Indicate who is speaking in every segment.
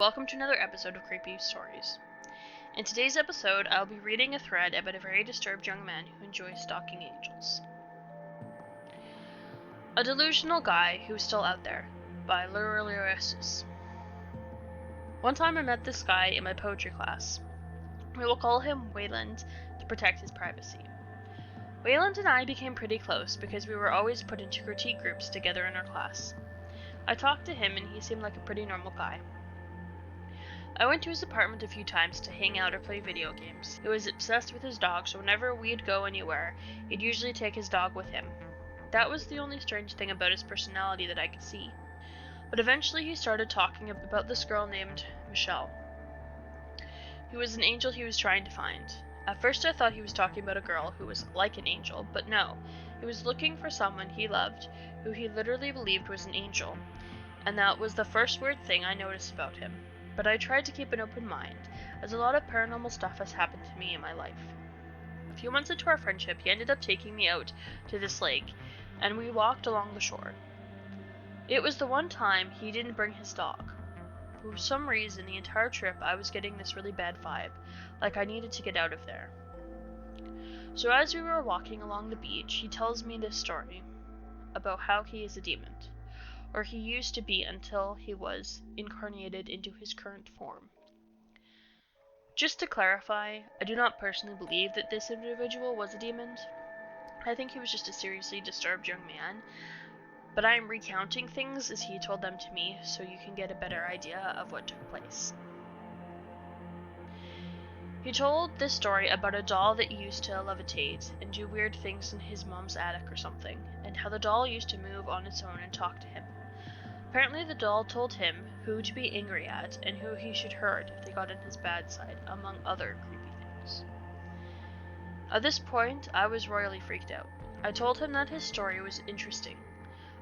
Speaker 1: Welcome to another episode of Creepy Stories. In today's episode, I'll be reading a thread about a very disturbed young man who enjoys stalking angels. A Delusional Guy Who's Still Out There by lyraalluse. One time I met this guy in my poetry class. We will call him Wayland to protect his privacy. Wayland and I became pretty close because we were always put into critique groups together in our class. I talked to him and he seemed like a pretty normal guy. I went to his apartment a few times to hang out or play video games. He was obsessed with his dog, so whenever we'd go anywhere, he'd usually take his dog with him. That was the only strange thing about his personality that I could see. But eventually he started talking about this girl named Michelle. He was an angel he was trying to find. At first I thought he was talking about a girl who was like an angel, but no. He was looking for someone he loved, who he literally believed was an angel. And that was the first weird thing I noticed about him. But I tried to keep an open mind, as a lot of paranormal stuff has happened to me in my life. A few months into our friendship, he ended up taking me out to this lake, and we walked along the shore. It was the one time he didn't bring his dog. For some reason, the entire trip, I was getting this really bad vibe, like I needed to get out of there. So as we were walking along the beach, he tells me this story about how he is a demon. Or he used to be until he was incarnated into his current form. Just to clarify, I do not personally believe that this individual was a demon. I think he was just a seriously disturbed young man, but I am recounting things as he told them to me so you can get a better idea of what took place. He told this story about a doll that used to levitate and do weird things in his mom's attic or something, and how the doll used to move on its own and talk to him. Apparently the doll told him who to be angry at and who he should hurt if they got on his bad side, among other creepy things. At this point, I was royally freaked out. I told him that his story was interesting.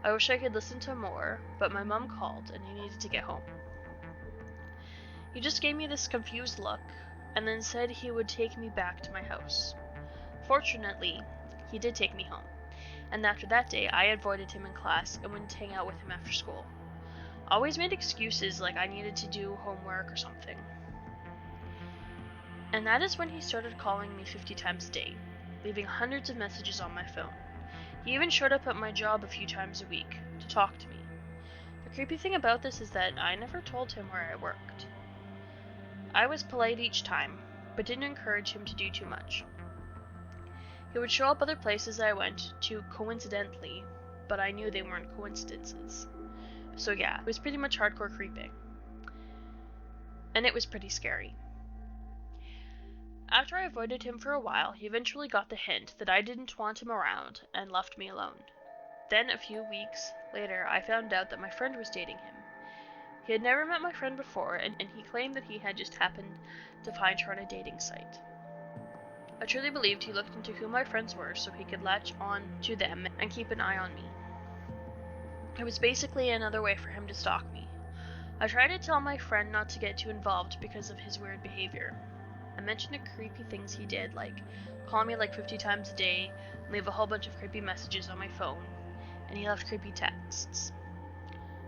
Speaker 1: I wish I could listen to more, but my mom called and he needed to get home. He just gave me this confused look and then said he would take me back to my house. Fortunately, he did take me home. And after that day, I avoided him in class and wouldn't hang out with him after school. Always made excuses like I needed to do homework or something. And that is when he started calling me 50 times a day, leaving hundreds of messages on my phone. He even showed up at my job a few times a week to talk to me. The creepy thing about this is that I never told him where I worked. I was polite each time, but didn't encourage him to do too much. He would show up other places I went to coincidentally, but I knew they weren't coincidences. So yeah, it was pretty much hardcore creeping. And it was pretty scary. After I avoided him for a while, he eventually got the hint that I didn't want him around and left me alone. Then a few weeks later, I found out that my friend was dating him. He had never met my friend before, and he claimed that he had just happened to find her on a dating site. I truly believed he looked into who my friends were so he could latch on to them and keep an eye on me. It was basically another way for him to stalk me. I tried to tell my friend not to get too involved because of his weird behavior. I mentioned the creepy things he did, like call me like 50 times a day, and leave a whole bunch of creepy messages on my phone, and he left creepy texts.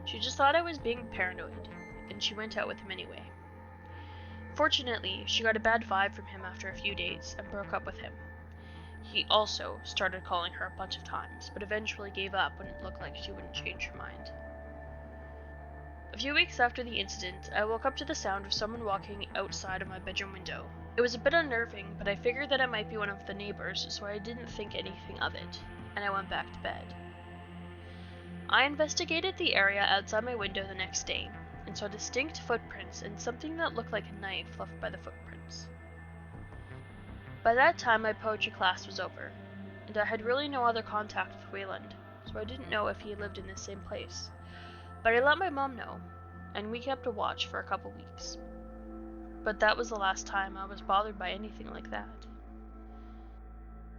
Speaker 1: She just thought I was being paranoid, and she went out with him anyway. Fortunately, she got a bad vibe from him after a few days and broke up with him. He also started calling her a bunch of times, but eventually gave up when it looked like she wouldn't change her mind. A few weeks after the incident, I woke up to the sound of someone walking outside of my bedroom window. It was a bit unnerving, but I figured that it might be one of the neighbors, so I didn't think anything of it, and I went back to bed. I investigated the area outside my window the next day, and saw distinct footprints and something that looked like a knife left by the footprints. By that time, my poetry class was over, and I had really no other contact with Wayland, so I didn't know if he lived in the same place. But I let my mom know, and we kept a watch for a couple weeks. But that was the last time I was bothered by anything like that.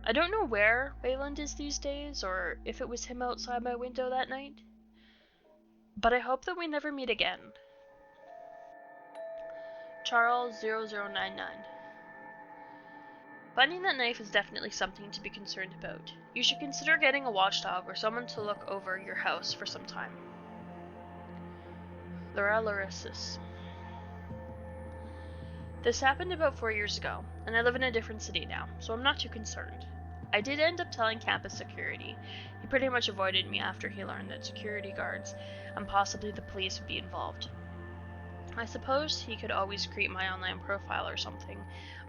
Speaker 1: I don't know where Wayland is these days, or if it was him outside my window that night, but I hope that we never meet again. Charles 0099. Finding that knife is definitely something to be concerned about. You should consider getting a watchdog or someone to look over your house for some time. Lyraalluse. This happened about 4 years ago, and I live in a different city now, so I'm not too concerned. I did end up telling campus security. He pretty much avoided me after he learned that security guards and possibly the police would be involved. I suppose he could always create my online profile or something,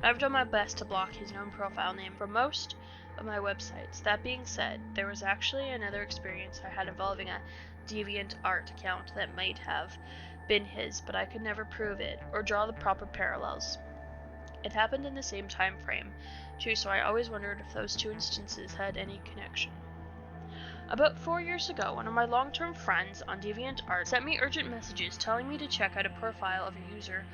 Speaker 1: but I've done my best to block his known profile name from most of my websites. That being said, there was actually another experience I had involving a DeviantArt account that might have been his, but I could never prove it or draw the proper parallels. It happened in the same time frame, too, so I always wondered if those two instances had any connection. About 4 years ago, one of my long-term friends on DeviantArt sent me urgent messages telling me to check out a profile of a user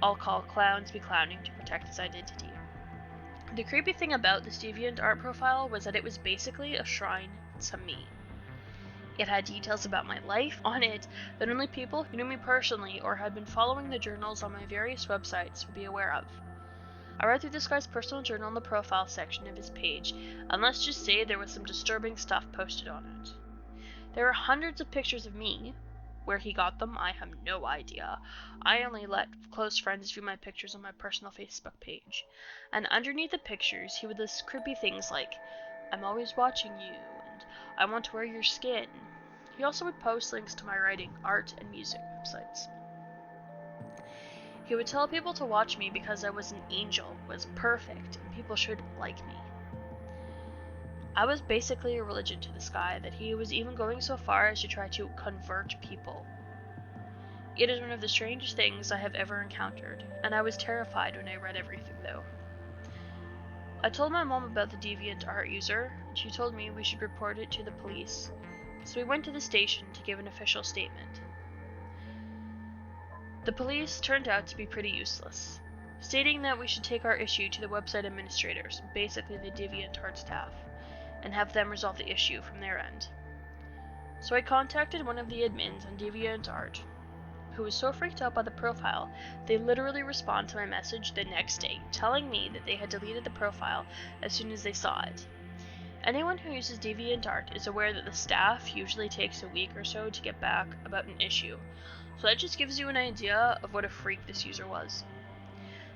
Speaker 1: I'll call Clowns Be Clowning to protect his identity. The creepy thing about this DeviantArt profile was that it was basically a shrine to me. It had details about my life on it that only people who knew me personally or had been following the journals on my various websites would be aware of. I read through this guy's personal journal in the profile section of his page, and let's just say there was some disturbing stuff posted on it. There were hundreds of pictures of me. Where he got them, I have no idea. I only let close friends view my pictures on my personal Facebook page. And underneath the pictures, he would list creepy things like, "I'm always watching you," and "I want to wear your skin." He also would post links to my writing, art, and music websites. He would tell people to watch me because I was an angel, was perfect, and people should like me. I was basically a religion to this guy, that he was even going so far as to try to convert people. It is one of the strangest things I have ever encountered, and I was terrified when I read everything, though. I told my mom about the DeviantArt user, and she told me we should report it to the police, so we went to the station to give an official statement. The police turned out to be pretty useless, stating that we should take our issue to the website administrators, basically the DeviantArt staff, and have them resolve the issue from their end. So I contacted one of the admins on DeviantArt, who was so freaked out by the profile, they literally responded to my message the next day, telling me that they had deleted the profile as soon as they saw it. Anyone who uses DeviantArt is aware that the staff usually takes a week or so to get back about an issue, so that just gives you an idea of what a freak this user was.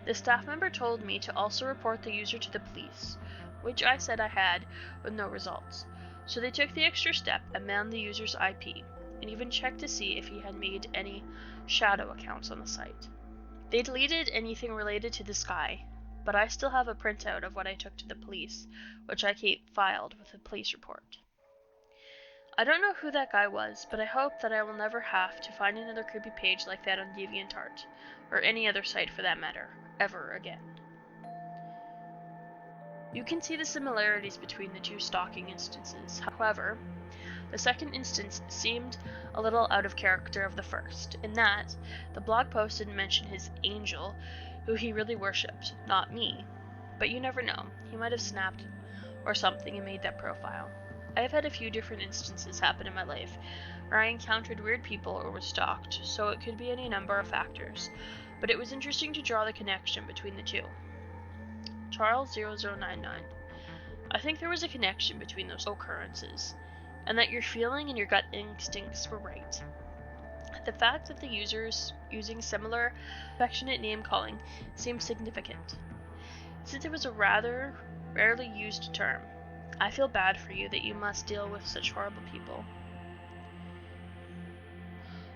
Speaker 1: The staff member told me to also report the user to the police, which I said I had, with no results. So they took the extra step and manned the user's IP, and even checked to see if he had made any shadow accounts on the site. They deleted anything related to this guy, but I still have a printout of what I took to the police, which I keep filed with a police report. I don't know who that guy was, but I hope that I will never have to find another creepy page like that on DeviantArt, or any other site for that matter, ever again. You can see the similarities between the two stalking instances. However, the second instance seemed a little out of character of the first, in that the blog post didn't mention his angel, who he really worshipped, not me. But you never know, he might have snapped or something and made that profile. I have had a few different instances happen in my life where I encountered weird people or was stalked, so it could be any number of factors, but it was interesting to draw the connection between the two. Charles0099. I think there was a connection between those occurrences, and that your feeling and your gut instincts were right. The fact that the users using similar affectionate name calling seemed significant, since it was a rather rarely used term. I feel bad for you that you must deal with such horrible people.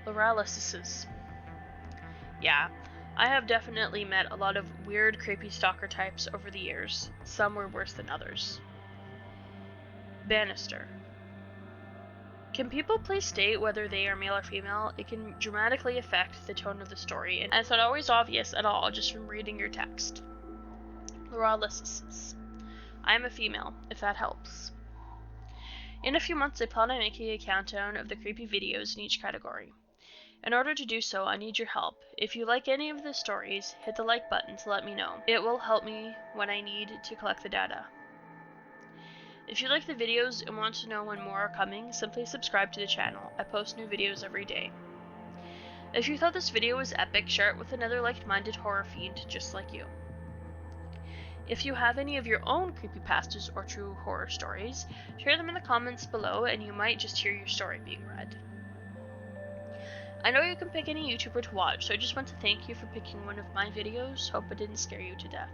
Speaker 1: Lyraalluse. Yeah, I have definitely met a lot of weird, creepy stalker types over the years. Some were worse than others. Bannister. Can people please state whether they are male or female? It can dramatically affect the tone of the story, and it's not always obvious at all just from reading your text. Lyraalluse. I am a female, if that helps. In a few months, I plan on making a countdown of the creepy videos in each category. In order to do so, I need your help. If you like any of the stories, hit the like button to let me know. It will help me when I need to collect the data. If you like the videos and want to know when more are coming, simply subscribe to the channel. I post new videos every day. If you thought this video was epic, share it with another like-minded horror fiend just like you. If you have any of your own creepypastas or true horror stories, share them in the comments below and you might just hear your story being read. I know you can pick any YouTuber to watch, so I just want to thank you for picking one of my videos. Hope it didn't scare you to death.